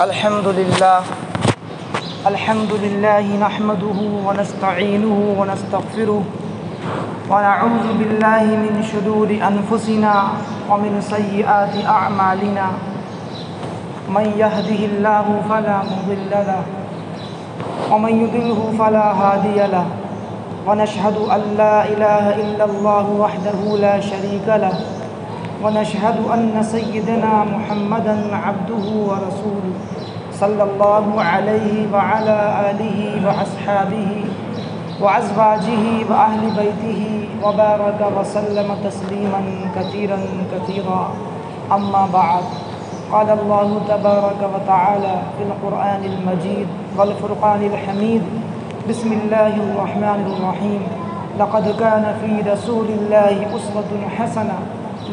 الحمد لله نحمده ونستعينه ونستغفره ونعوذ بالله من شرور أنفسنا ومن سيئات أعمالنا من يهده الله فلا مضل له ومن يضلل فلا هادي له ونشهد أن لا إله إلا الله وحده لا شريك له ونشهد أن سيدنا محمدا عبده ورسوله صلى الله عليه وعلى آله وأصحابه وأزواجه وأهل بيته وبارك وسلم تسليما كثيرا كثيرا أما بعد قال الله تبارك وتعالى في القرآن المجيد والفرقان الحميد بسم الله الرحمن الرحيم لقد كان في رسول الله أسوة حسنة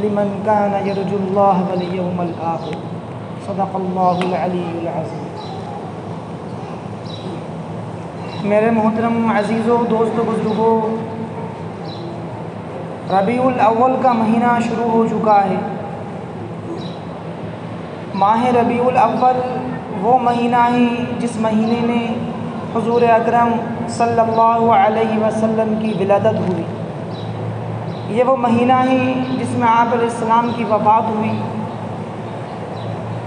لمن كان يرجو الله واليوم الآخر صدق اللہ العلی العظیم۔ میرے محترم عزیزوں، دوستوں، بزرگوں، ربیع الاول کا مہینہ شروع ہو چکا ہے۔ ماہ ربیع الاول وہ مہینہ ہے جس مہینے میں حضور اکرم صلی اللہ علیہ وسلم کی ولادت ہوئی۔ یہ وہ مہینہ ہے جس میں آپ علیہ السلام کی وفات ہوئی،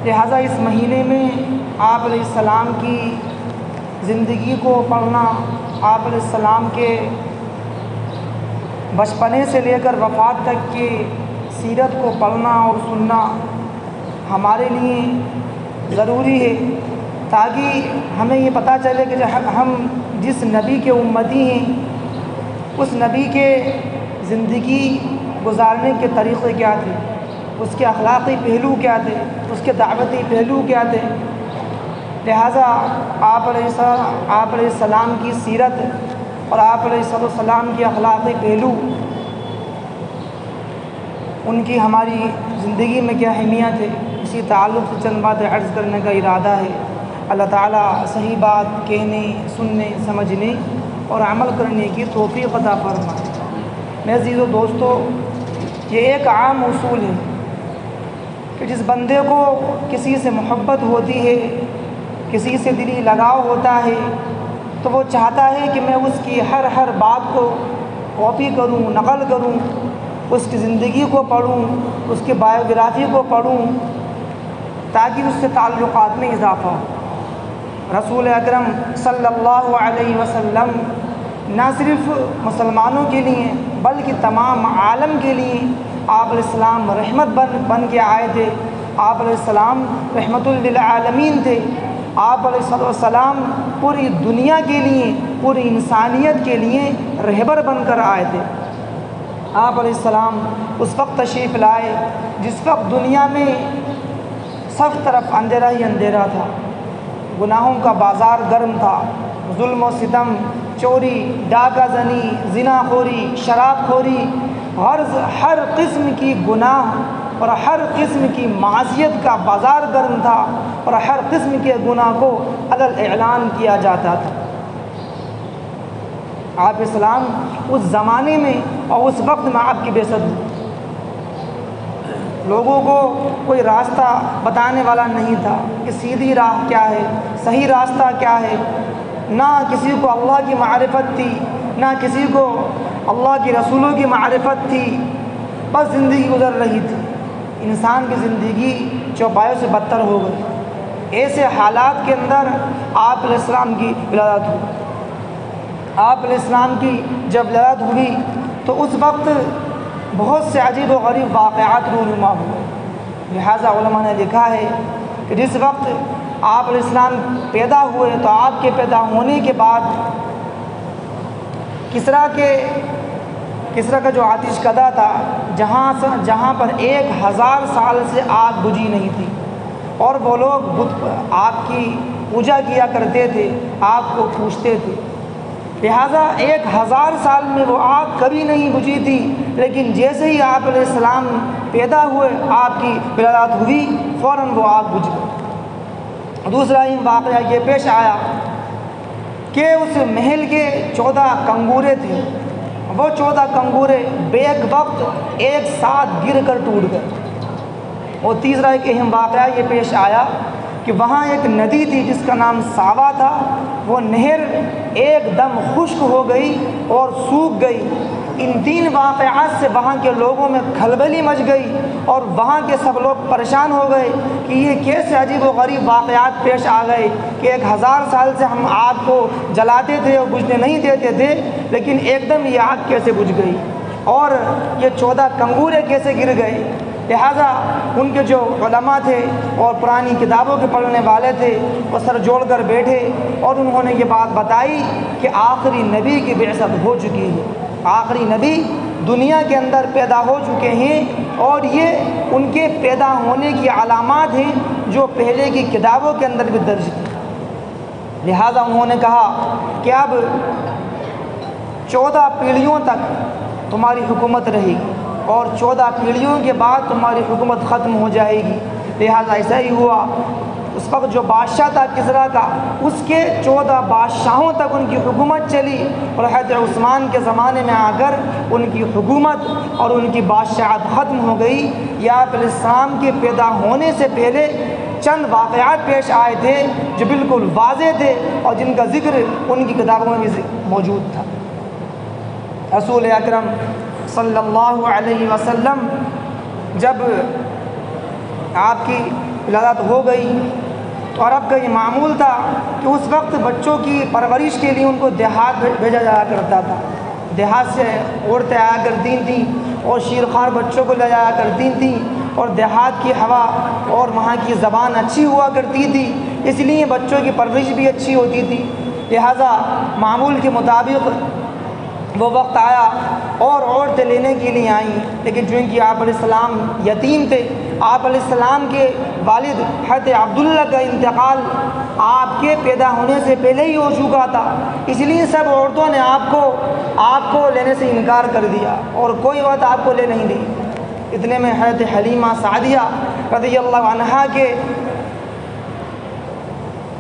لہٰذا اس مہینے میں آپ علیہ السلام کی زندگی کو پڑھنا، آپ علیہ السلام کے بچپنے سے لے کر وفات تک کی سیرت کو پڑھنا اور سننا ہمارے لیے ضروری ہے، تاکہ ہمیں یہ پتہ چلے کہ ہم جس نبی کے امتی ہیں اس نبی کے زندگی گزارنے کے طریقے کیا تھے، اس کے اخلاقی پہلو کیا تھے، اس کے دعوتی پہلو کیا تھے۔ لہٰذا آپ علیہ السلام کی سیرت اور آپ علیہ السلام کی اخلاقی پہلو، ان کی ہماری زندگی میں کیا اہمیت ہے، اسی تعلق سے چند باتیں عرض کرنے کا ارادہ ہے۔ اللہ تعالیٰ صحیح بات کہنے، سننے، سمجھنے اور عمل کرنے کی توفیق عطا فرمائے۔ میرے عزیزو دوستو، یہ ایک عام اصول ہے کہ جس بندے کو کسی سے محبت ہوتی ہے، کسی سے دلی لگاؤ ہوتا ہے، تو وہ چاہتا ہے کہ میں اس کی ہر بات کو کاپی کروں، نقل کروں، اس کی زندگی کو پڑھوں، اس کی بایوگرافی کو پڑھوں، تاکہ اس سے تعلقات میں اضافہ ہو۔ رسول اکرم صلی اللہ علیہ وسلم نہ صرف مسلمانوں کے لیے بلکہ تمام عالم کے لیے آپ علیہ السلام رحمت بن کے آئے تھے۔ آپ علیہ السلام رحمت للعالمین تھے۔ آپ علیہ السلام پوری دنیا کے لیے، پوری انسانیت کے لیے رہبر بن کر آئے تھے۔ آپ علیہ السلام اس وقت تشریف لائے جس وقت دنیا میں سب طرف اندھیرا ہی اندھیرا تھا، گناہوں کا بازار گرم تھا، ظلم و ستم، چوری، ڈاکہ زنی، زنا خوری، شراب خوری، ہر قسم کی گناہ اور ہر قسم کی معصیت کا بازار گرم تھا، اور ہر قسم کے گناہ کو عدل اعلان کیا جاتا تھا۔ آپ اسلام اس زمانے میں اور اس وقت میں آپ کی بعثت ہوئی، لوگوں کو کوئی راستہ بتانے والا نہیں تھا کہ سیدھی راہ کیا ہے، صحیح راستہ کیا ہے، نہ کسی کو اللہ کی معرفت تھی، نہ کسی کو اللہ کے رسولوں کی معرفت تھی، بس زندگی گزر رہی تھی۔ انسان کی زندگی چوپایوں سے بدتر ہو گئی۔ ایسے حالات کے اندر آپ علیہ السلام کی ولادت ہوئی۔ آپ علیہ السلام کی جب ولادت ہوئی تو اس وقت بہت سے عجیب و غریب واقعات رونما ہوئے۔ لہٰذا علماء نے لکھا ہے کہ جس وقت آپ علیہ السلام پیدا ہوئے تو آپ کے پیدا ہونے کے بعد کسریٰ کا جو آتش کدہ تھا، جہاں پر 1000 سال سے آگ بجھی نہیں تھی، اور وہ لوگ آگ کی پوجا کیا کرتے تھے، آگ کو پوجتے تھے، لہٰذا 1000 سال میں وہ آگ کبھی نہیں بجھی تھی، لیکن جیسے ہی آپ علیہ السلام پیدا ہوئے، آپ کی ولادت ہوئی، فوراً وہ آگ بجھ گئی۔ دوسرا ہی واقعہ یہ پیش آیا کہ اس محل کے 14 کنگورے تھے، وہ 14 کنگورے بیک وقت ایک ساتھ گر کر ٹوٹ گئے۔ اور تیسرا ایک اہم واقعہ یہ پیش آیا کہ وہاں ایک ندی تھی جس کا نام ساوا تھا، وہ نہر ایک دم خشک ہو گئی اور سوکھ گئی۔ ان 3 واقعات سے وہاں کے لوگوں میں کھلبلی مچ گئی اور وہاں کے سب لوگ پریشان ہو گئے کہ یہ کیسے عجیب و غریب واقعات پیش آ گئے کہ 1000 سال سے ہم آگ کو جلاتے تھے اور بجھنے نہیں دیتے تھے، لیکن ایک دم یہ آگ کیسے بجھ گئی، اور یہ 14 کنگورے کیسے گر گئے۔ لہٰذا ان کے جو علماء تھے اور پرانی کتابوں کے پڑھنے والے تھے وہ سر جوڑ کر بیٹھے اور انہوں نے یہ بات بتائی کہ آخری نبی کی بعثت ہو چکی ہے، آخری نبی دنیا کے اندر پیدا ہو چکے ہیں، اور یہ ان کے پیدا ہونے کی علامات ہیں جو پہلے کی کتابوں کے اندر بھی درج تھی۔ لہٰذا انہوں نے کہا کہ اب 14 پیڑھیوں تک تمہاری حکومت رہے گی اور 14 پیڑھیوں کے بعد تمہاری حکومت ختم ہو جائے گی۔ لہٰذا ایسا ہی ہوا۔ اس وقت جو بادشاہ تھا کسریٰ کا، اس کے 14 بادشاہوں تک ان کی حکومت چلی، اور حضرت عثمان کے زمانے میں آ کر ان کی حکومت اور ان کی بادشاہت ختم ہو گئی۔ یہ آپ علیہ السلام کے پیدا ہونے سے پہلے چند واقعات پیش آئے تھے جو بالکل واضح تھے اور جن کا ذکر ان کی کتابوں میں بھی موجود تھا۔ رسول اکرم صلی اللہ علیہ وسلم جب آپ کی ولادت ہو گئی تو عرب کا یہ معمول تھا کہ اس وقت بچوں کی پرورش کے لیے ان کو دیہات بھیجا جایا کرتا تھا۔ دیہات سے عورتیں آیا کرتی تھیں اور شیرخوار بچوں کو لے جایا کرتی تھیں، اور دیہات کی ہوا اور وہاں کی زبان اچھی ہوا کرتی تھی، اس لیے بچوں کی پرورش بھی اچھی ہوتی تھی۔ لہٰذا معمول کے مطابق وہ وقت آیا اور عورتیں لینے کے لیے آئیں، لیکن چونکہ آپ علیہ السلام یتیم تھے، آپ علیہ السلام کے والد حضرت عبداللہ کا انتقال آپ کے پیدا ہونے سے پہلے ہی ہو چکا تھا، اس لیے سب عورتوں نے آپ کو لینے سے انکار کر دیا اور کوئی عورت آپ کو لے نہیں دی۔ اتنے میں حضرت حلیمہ سعدیہ رضی اللہ عنہا کے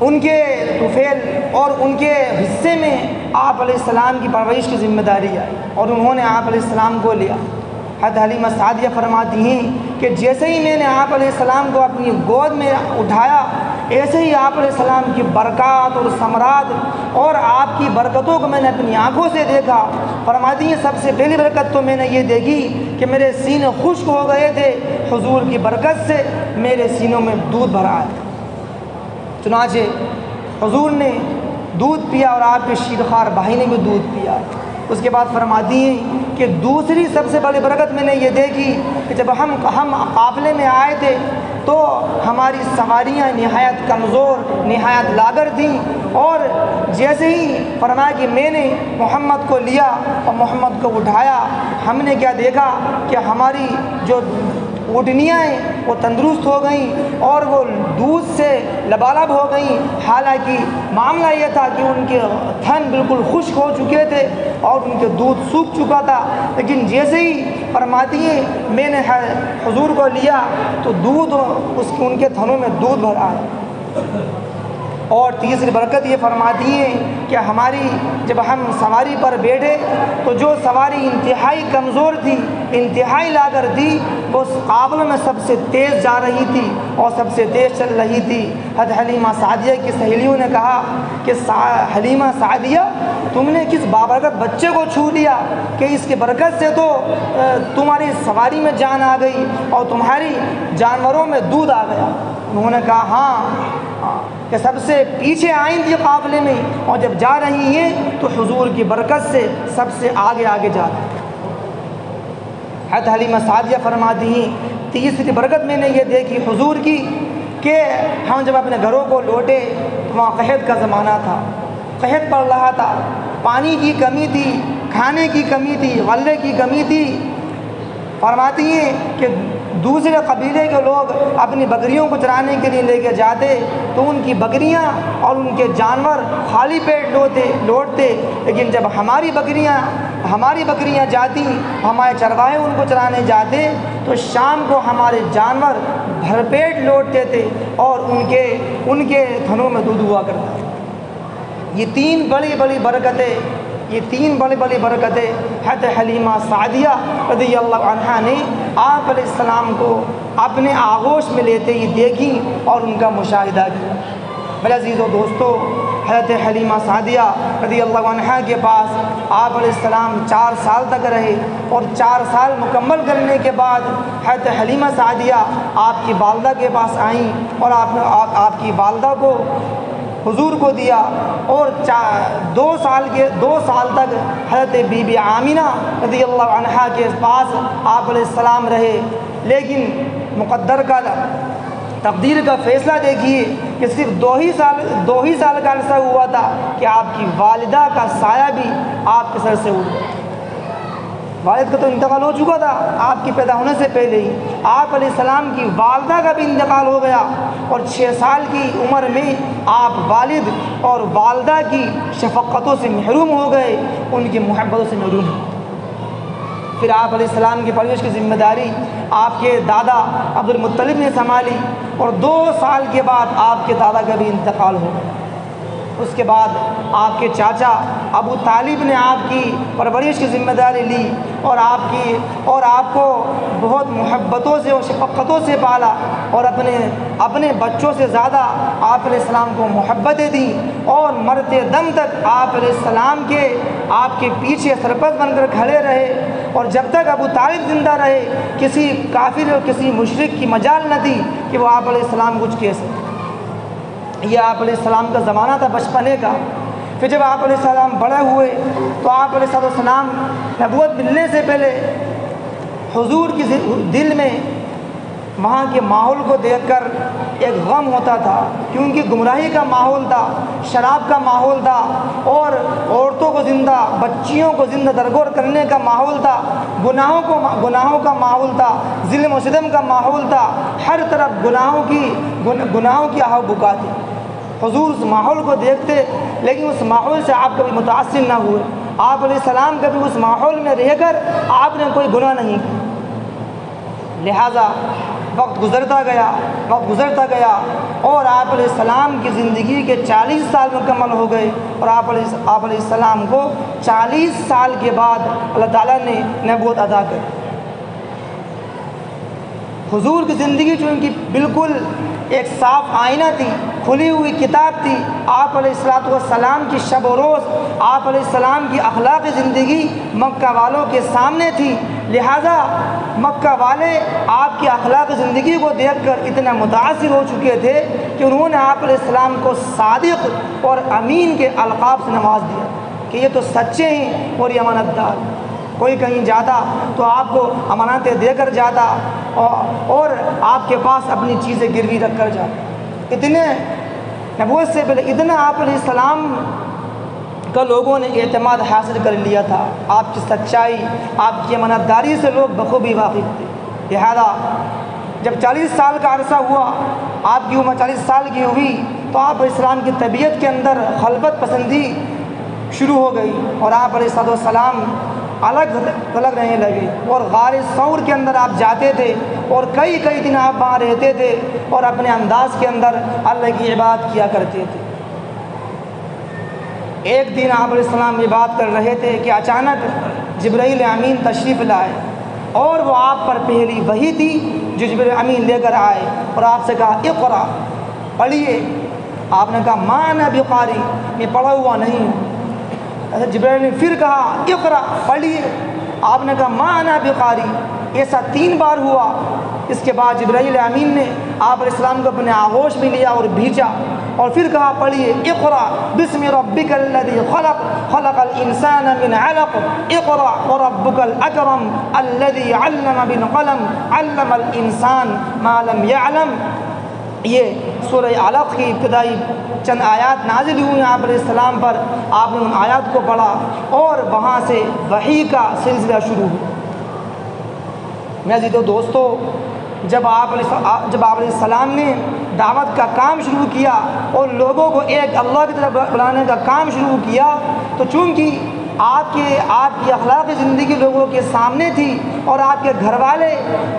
ان کے طفیل اور ان کے حصے میں آپ علیہ السلام کی پرورش کی ذمہ داری آئی اور انہوں نے آپ علیہ السلام کو لیا۔ حضرت حلیمہ سعدیہ فرماتی ہیں کہ جیسے ہی میں نے آپ علیہ السلام کو اپنی گود میں اٹھایا، ایسے ہی آپ علیہ السلام کی برکات اور ثمرات اور آپ کی برکتوں کو میں نے اپنی آنکھوں سے دیکھا۔ فرماتی ہیں سب سے پہلی برکت تو میں نے یہ دیکھی کہ میرے سینے خشک ہو گئے تھے، حضور کی برکت سے میرے سینوں میں دودھ بھرا ہے۔ چنانچہ حضور نے دودھ پیا اور آپ کے شیرخوار بھائی نے بھی دودھ پیا۔ اس کے بعد فرماتی ہیں کہ دوسری سب سے بڑی برکت میں نے یہ دیکھی کہ جب ہم قافلے میں آئے تھے تو ہماری سواریاں نہایت کمزور، نہایت لاغر تھیں، اور جیسے ہی فرمایا کہ میں نے محمد کو لیا اور محمد کو اٹھایا، ہم نے کیا دیکھا کہ ہماری جو اونٹنیاں ہیں وہ تندرست ہو گئیں اور وہ دودھ سے لبالب ہو گئیں۔ حالانکہ معاملہ یہ تھا کہ ان کے تھن بالکل خشک ہو چکے تھے اور ان کے دودھ سوکھ چکا تھا، لیکن جیسے ہی فرماتی ہیں میں نے حضور کو لیا تو دودھ ان کے تھنوں میں دودھ بھرا ہے۔ اور تیسری برکت یہ فرماتی ہیں کہ ہماری جب ہم سواری پر بیٹھے تو جو سواری انتہائی کمزور تھی، انتہائی لاغر تھی، وہ اس قافلے میں سب سے تیز جا رہی تھی اور سب سے تیز چل رہی تھی۔ حضرت حلیمہ سعدیہ کی سہیلیوں نے کہا کہ حلیمہ سعدیہ تم نے کس بابرکت بچے کو چھو لیا کہ اس کی برکت سے تو تمہاری سواری میں جان آ گئی اور تمہاری جانوروں میں دودھ آ گیا۔ انہوں نے کہا ہاں کہ سب سے پیچھے آئیں تھی قافلے میں اور جب جا رہی ہیں تو حضور کی برکت سے سب سے آگے جا رہی ہیں۔ حضرت حلیمہ سعدیہ فرماتی ہیں تیسری برکت میں نے یہ دیکھی حضور کی کہ ہم جب اپنے گھروں کو لوٹے وہاں قحط کا زمانہ تھا، قحط پڑ رہا تھا، پانی کی کمی تھی، کھانے کی کمی تھی، غلے کی کمی تھی۔ فرماتی ہیں کہ دوسرے قبیلے کے لوگ اپنی بکریوں کو چرانے کے لیے لے کے جاتے تو ان کی بکریاں اور ان کے جانور خالی پیٹ لوٹتے، لیکن جب ہماری بکریاں جاتی، ہمارے چرواہے ان کو چرانے جاتے تو شام کو ہمارے جانور بھر پیٹ لوٹتے تھے اور ان کے تھنوں میں دودھ ہوا کرتا۔ یہ تین بڑی بڑی برکتیں یہ 3 بڑی بڑی برکتیں حضرت حلیمہ سعدیہ رضی اللہ عنہا نے آپ علیہ السلام کو اپنے آغوش میں لیتے ہی دیکھیں اور ان کا مشاہدہ کیا۔ میرے عزیز و دوستو، حضرت حلیمہ سعدیہ رضی اللہ عنہا کے پاس آپ علیہ السلام 4 سال تک رہے، اور 4 سال مکمل کرنے کے بعد حضرت حلیمہ سعدیہ آپ کی والدہ کے پاس آئیں اور آپ کی والدہ کو حضور کو دیا، اور 2 سال تک حضرت بی بی آمینہ رضی اللہ عنہا کے پاس آپ علیہ السلام رہے۔ لیکن مقدر کا تقدیر کا فیصلہ دیکھیے کہ صرف 2 ہی سال کا عرصہ ہوا تھا کہ آپ کی والدہ کا سایہ بھی آپ کے سر سے اٹھ گیا۔ والد کا تو انتقال ہو چکا تھا آپ کی پیدا ہونے سے پہلے ہی، آپ علیہ السلام کی والدہ کا بھی انتقال ہو گیا، اور 6 سال کی عمر میں آپ والد اور والدہ کی شفقتوں سے محروم ہو گئے، ان کی محبتوں سے محروم ہوئے۔ پھر آپ علیہ السلام کی پرورش کی ذمہ داری آپ کے دادا عبد المطلب نے سنبھالی، اور 2 سال کے بعد آپ کے دادا کا بھی انتقال ہو گیا۔ اس کے بعد آپ کے چاچا ابو طالب نے آپ کی پرورش کی ذمہ داری لی، اور آپ کو بہت محبتوں سے اور شفقتوں سے پالا، اور اپنے بچوں سے زیادہ آپ علیہ السلام کو محبتیں دیں، اور مرتے دم تک آپ علیہ السلام آپ کے پیچھے سرپرست بن کر کھڑے رہے، اور جب تک ابو طالب زندہ رہے کسی کافر اور کسی مشرک کی مجال نہ تھی کہ وہ آپ علیہ السلام کچھ کہہ سکے۔ یہ آپ علیہ السلام کا زمانہ تھا بچپنے کا۔ پھر جب آپ علیہ السلام بڑے ہوئے تو آپ علیہ السلام نبوت ملنے سے پہلے حضور کی دل میں وہاں کے ماحول کو دیکھ کر ایک غم ہوتا تھا، کیونکہ گمراہی کا ماحول تھا، شراب کا ماحول تھا، اور عورتوں کو زندہ، بچیوں کو زندہ درگور کرنے کا ماحول تھا، گناہوں کا ماحول تھا، ظلم و ستم کا ماحول تھا، ہر طرف گناہوں کی آہ و بکا تھی۔ حضور اس ماحول کو دیکھتے، لیکن اس ماحول سے آپ کبھی متاثر نہ ہوئے۔ آپ علیہ السلام کبھی اس ماحول میں رہ کر آپ نے کوئی گناہ نہیں کیا، لہذا وقت گزرتا گیا اور آپ علیہ السلام کی زندگی کے 40 سال مکمل ہو گئے، اور آپ علیہ السلام کو 40 سال کے بعد اللہ تعالیٰ نے نبوت عطا کر۔ حضور کی زندگی چونکہ بالکل ایک صاف آئینہ تھی، کھلی ہوئی کتاب تھی، آپ علیہ السلام کی شب و روز آپ علیہ السلام کی اخلاقی زندگی مکہ والوں کے سامنے تھی، لہٰذا مکہ والے آپ کی اخلاقی زندگی کو دیکھ کر اتنا متاثر ہو چکے تھے کہ انہوں نے آپ علیہ السلام کو صادق اور امین کے القاب سے نواز دیا کہ یہ تو سچے ہیں اور یہ امانت دار۔ کوئی کہیں جاتا تو آپ کو امانتیں دے کر جاتا، اور آپ کے پاس اپنی چیزیں گروی رکھ کر جاتا۔ اتنے نبوت سے پہلے اتنا آپ علیہ السلام کا لوگوں نے اعتماد حاصل کر لیا تھا، آپ کی سچائی، آپ کی امانت داری سے لوگ بخوبی واقف تھے۔ لہذا جب 40 سال کا عرصہ ہوا، آپ کی عمر 40 سال کی ہوئی، تو آپ علیہ السلام کی طبیعت کے اندر خلوت پسندی شروع ہو گئی، اور آپ علیہ السلام الگ رہنے لگے، اور غار ثور کے اندر آپ جاتے تھے، اور کئی دن آپ وہاں رہتے تھے، اور اپنے انداز کے اندر اللہ کی عبادت کیا کرتے تھے۔ ایک دن آپ علیہ السلام عبادت کر رہے تھے کہ اچانک جبرائیل امین تشریف لائے، اور وہ آپ پر پہلی وحی تھی جو جبرائیل امین لے کر آئے، اور آپ سے کہا اقرا، پڑھیے۔ آپ نے کہا ما انا بقاری، میں پڑھا ہوا نہیں ہوں۔ جبرائیل نے پھر کہا اقرا، پڑھیے۔ آپ نے کہا ما انا بقاری، ایسا 3 بار ہوا۔ اس کے بعد جبرائیل امین نے آپ علیہ السلام کو اپنے آغوش میں لیا اور بھیجا، اور پھر کہا پڑھیے اقرا بسم ربک الذی خلق خلق الانسان من علق اقرا وربک الاکرم الذی علم بالقلم علم الانسان ما لم یعلم۔ یہ سورہ علق کی ابتدائی چند آیات نازل ہوئی آپ علیہ السلام پر، آپ نے ان آیات کو پڑھا، اور وہاں سے وحی کا سلسلہ شروع ہوا۔ میرے عزیزو دوستو، جب آپ علیہ السلام نے دعوت کا کام شروع کیا اور لوگوں کو ایک اللہ کی طرف بلانے کا کام شروع کیا، تو چونکہ آپ کی اخلاقی زندگی لوگوں کے سامنے تھی، اور آپ کے گھر والے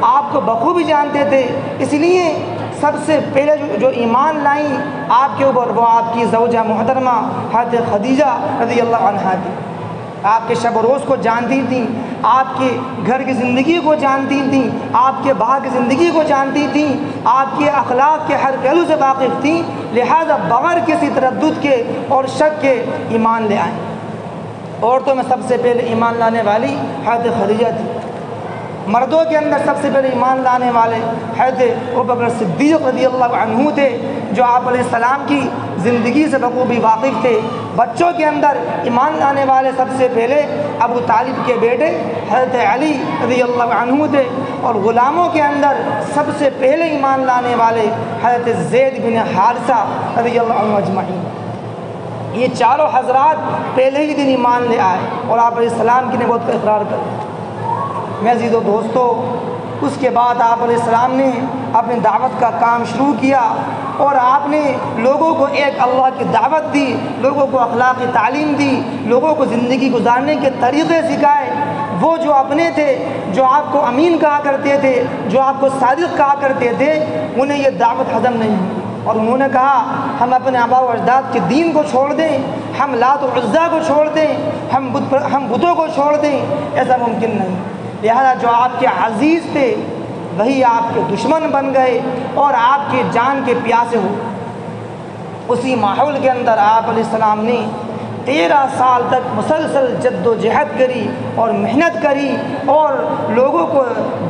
آپ کو بخوبی جانتے تھے، اس لیے سب سے پہلے جو ایمان لائیں آپ کے اوپر وہ آپ کی زوجہ محترمہ حضرت خدیجہ رضی اللہ عنہا تھی۔ آپ کے شب و روز کو جانتی تھیں، آپ کے گھر کی زندگی کو جانتی تھیں، آپ کے باہر کی زندگی کو جانتی تھیں، آپ کے اخلاق کے ہر پہلو سے واقف تھیں، لہذا بغیر کسی تردد کے اور شک کے ایمان لے آئیں۔ عورتوں میں سب سے پہلے ایمان لانے والی حضرت خدیجہ تھی، مردوں کے اندر سب سے پہلے ایمان لانے والے حضرت ابوبکر صدیق رضی اللہ عنہ تھے، جو آپ علیہ السلام کی زندگی سے بخوبی واقف تھے۔ بچوں کے اندر ایمان لانے والے سب سے پہلے ابو طالب کے بیٹے حضرت علی رضی اللہ عنہ تھے، اور غلاموں کے اندر سب سے پہلے ایمان لانے والے حضرت زید بن حارثہ رضی اللہ عنہ اجمعین۔ یہ چاروں حضرات پہلے ہی دن ایمان لے آئے اور آپ علیہ السلام کی نبوت کا اقرار کر۔ میں عزیز و دوستو، اس کے بعد آپ علیہ السلام نے اپنی دعوت کا کام شروع کیا، اور آپ نے لوگوں کو ایک اللہ کی دعوت دی، لوگوں کو اخلاقی تعلیم دی، لوگوں کو زندگی گزارنے کے طریقے سکھائے۔ وہ جو اپنے تھے، جو آپ کو امین کہا کرتے تھے، جو آپ کو صادق کہا کرتے تھے، انہیں یہ دعوت ہضم نہیں ہوئی، اور انہوں نے کہا ہم اپنے آباء و اجداد کے دین کو چھوڑ دیں، ہم لات و عزا کو چھوڑ دیں، ہم بتوں کو چھوڑ دیں، ایسا ممکن نہیں۔ لہذا جو آپ کے عزیز تھے وہی آپ کے دشمن بن گئے اور آپ کے جان کے پیاسے ہو۔ اسی ماحول کے اندر آپ علیہ السلام نے 13 سال تک مسلسل جد و جہد کری اور محنت کری، اور لوگوں کو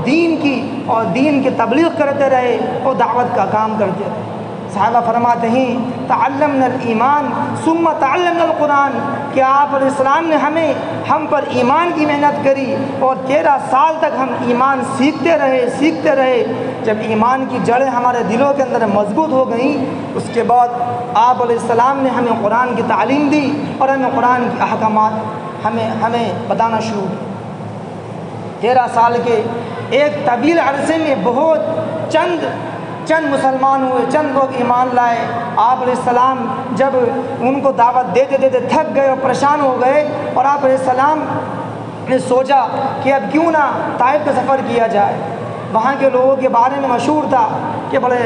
دین کی تبلیغ کرتے رہے اور دعوت کا کام کرتے رہے۔ صحابہ فرماتے ہیں تعلمنا الایمان ثم تعلمنا القرآن، کہ آپ علیہ السلام نے ہم پر ایمان کی محنت کری، اور 13 سال تک ہم ایمان سیکھتے رہے۔ جب ایمان کی جڑیں ہمارے دلوں کے اندر مضبوط ہو گئیں، اس کے بعد آپ علیہ السلام نے ہمیں قرآن کی تعلیم دی اور ہمیں قرآن کے احکامات ہمیں بتانا شروع کیا۔ 13 سال کے ایک طویل عرصے میں بہت چند مسلمان ہوئے، چند لوگ ایمان لائے۔ آپ علیہ السلام جب ان کو دعوت دیتے تھک گئے اور پریشان ہو گئے، اور آپ علیہ السلام نے سوچا کہ اب کیوں نہ طائف کا سفر کیا جائے۔ وہاں کے لوگوں کے بارے میں مشہور تھا کہ بڑے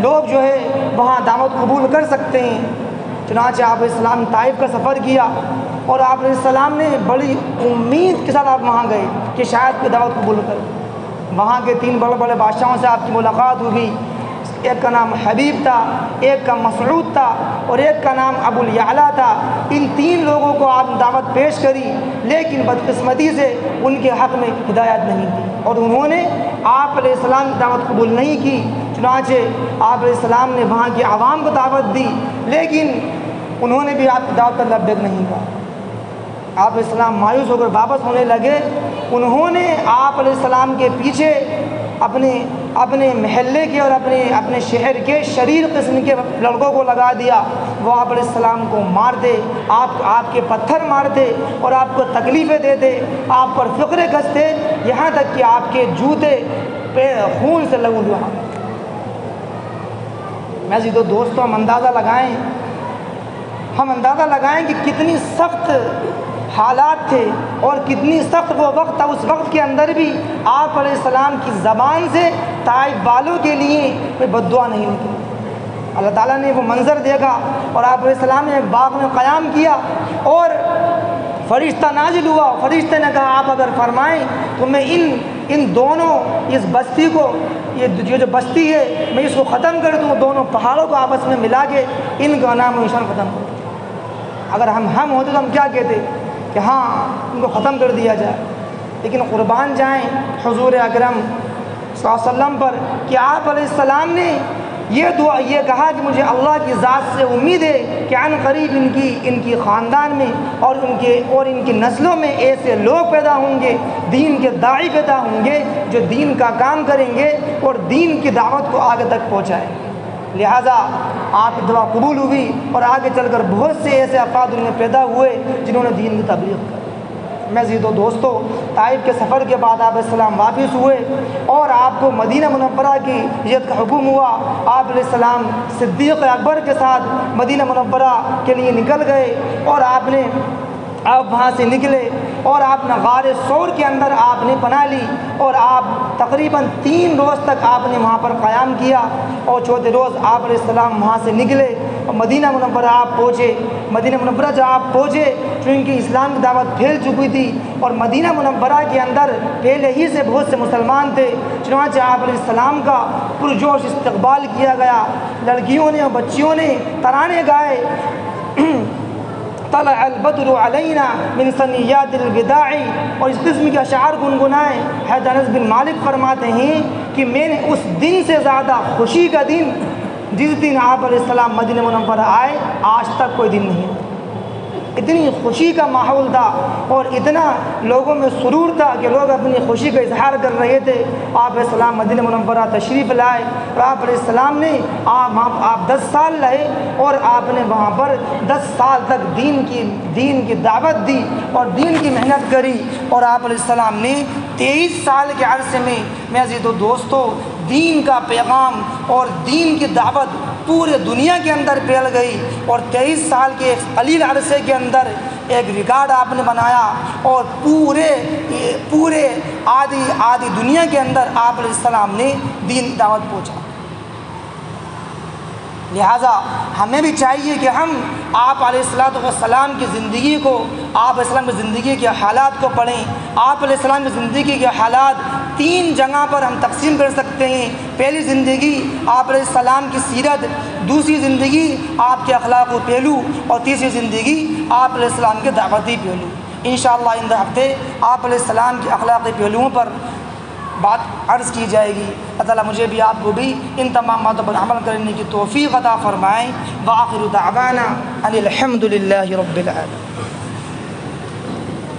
لوگ جو ہے وہاں دعوت قبول کر سکتے ہیں۔ چنانچہ آپ علیہ السلام طائف کا سفر کیا، اور آپ علیہ السلام نے بڑی امید کے ساتھ آپ وہاں گئے کہ شاید کوئی دعوت قبول کرے۔ وہاں کے 3 بڑے بڑے بادشاہوں سے آپ کی ملاقات ہوئی۔ ایک کا نام حبیب تھا، ایک کا مسعود تھا، اور ایک کا نام ابو الیعلیٰ تھا۔ ان 3 لوگوں کو آپ نے دعوت پیش کری، لیکن بدقسمتی سے ان کے حق میں ہدایت نہیں دی، اور انہوں نے آپ علیہ السلام کی دعوت قبول نہیں کی۔ چنانچہ آپ علیہ السلام نے وہاں کی عوام کو دعوت دی، لیکن انہوں نے بھی آپ کی دعوت پر لبیک نہیں کہا۔ آپ علیہ السلام مایوس ہو کر واپس ہونے لگے۔ انہوں نے آپ علیہ السلام کے پیچھے اپنے محلے کے اور اپنے شہر کے شریر قسم کے لڑکوں کو لگا دیا۔ وہ آپ علیہ السلام کو مارتے، آپ کے پتھر مارتے اور آپ کو تکلیفیں دیتے، آپ پر فقرے کستے، یہاں تک کہ آپ کے جوتے پہ خون سے لہولہا۔ میں عزیزو دوستوں، ہم اندازہ لگائیں کہ کتنی سخت حالات تھے اور کتنی سخت وہ وقت تھا۔ اس وقت کے اندر بھی آپ علیہ السلام کی زبان سے طائف والوں کے لیے کوئی بد دعا نہیں نکلی۔ اللہ تعالیٰ نے وہ منظر دیکھا، اور آپ علیہ السلام نے ایک باغ میں قیام کیا، اور فرشتہ نازل ہوا۔ فرشتے نے کہا آپ اگر فرمائیں تو میں ان دونوں اس بستی کو، یہ جو بستی ہے میں اس کو ختم کر دوں، دونوں پہاڑوں کو آپس میں ملا کے ان کا نام و نشان ختم کر دوں۔ اگر ہم ہوتے تو ہم کیا کہتے کہ ہاں ان کو ختم کر دیا جائے، لیکن قربان جائیں حضور اکرم صلی اللہ علیہ وسلم پر کہ آپ علیہ السلام نے یہ کہا کہ مجھے اللہ کی ذات سے امید ہے کہ عن قریب ان کی خاندان میں اور ان کی نسلوں میں ایسے لوگ پیدا ہوں گے، دین کے داعی پیدا ہوں گے جو دین کا کام کریں گے اور دین کی دعوت کو آگے تک پہنچائیں گے۔ لہٰذا آپ کی دعا قبول ہوئی، اور آگے چل کر بہت سے ایسے افراد ان میں پیدا ہوئے جنہوں نے دین کی تبلیغ کی۔ میں عزیزو دوستو، طائف کے سفر کے بعد آپ علیہ السلام واپس ہوئے، اور آپ کو مدینہ منورہ کی ہجرت کا حکم ہوا۔ آپ علیہ السلام صدیق اکبر کے ساتھ مدینہ منورہ کے لیے نکل گئے، اور آپ وہاں سے نکلے اور آپ نے غار ثور کے اندر آپ نے پناہ لی اور آپ تقریباً 3 روز تک آپ نے وہاں پر قیام کیا، اور چوتھے روز آپ علیہ السلام وہاں سے نکلے اور مدینہ منورہ آپ پہنچے۔ مدینہ منورہ جب آپ پہنچے چونکہ اسلام کی دعوت پھیل چکی تھی اور مدینہ منورہ کے اندر پہلے ہی سے بہت سے مسلمان تھے، چنانچہ آپ علیہ السلام کا پرجوش استقبال کیا گیا۔ لڑکیوں نے اور بچیوں نے ترانے گائے، طلع البدر علینا من ثنیات الوداع، اور اس قسم کے اشعار گنگنائے۔ حضرت انس بن مالک فرماتے ہیں کہ میں نے اس دن سے زیادہ خوشی کا دن، جس دن آپ علیہ السلام مدینہ منورہ آئے، آج تک کوئی دن نہیں۔ اتنی خوشی کا ماحول تھا اور اتنا لوگوں میں سرور تھا کہ لوگ اپنی خوشی کا اظہار کر رہے تھے۔ آپ علیہ السلام مدینہ منورہ تشریف لائے اور آپ علیہ السلام نے آپ 10 سال رہے اور آپ نے وہاں پر 10 سال تک دین کی دعوت دی اور دین کی محنت کری، اور آپ علیہ السلام نے 23 سال کے عرصے میں میرے عزیزو دوستو دین کا پیغام اور دین کی دعوت پورے دنیا کے اندر پھیل گئی، اور 23 سال کے قلیل عرصے کے اندر ایک ریکارڈ آپ نے بنایا اور پورے آدھی دنیا کے اندر آپ علیہ السلام نے دین دعوت پہنچا۔ لہٰذا ہمیں بھی چاہیے کہ ہم آپ علیہ السلام کی زندگی کو، آپ علیہ السلام کی زندگی کے حالات کو پڑھیں۔ آپ علیہ السلام کی زندگی کے حالات 3 جگہ پر ہم تقسیم کر سکتے ہیں۔ پہلی زندگی آپ علیہ السلام کی سیرت، دوسری زندگی آپ کے اخلاق و پہلو، اور تیسری زندگی آپ علیہ السلام کے دعوتی پہلو۔ انشاءاللہ آئندہ ہفتے آپ علیہ السلام کے اخلاقی پہلوؤں پر بات عرض کی جائے گی۔ اللہ تعالیٰ مجھے بھی آپ کو بھی ان تمام باتوں پر عمل کرنے کی توفیق عطا فرمائیں۔ وآخر دعوانا ان الحمد للہ رب العالمین۔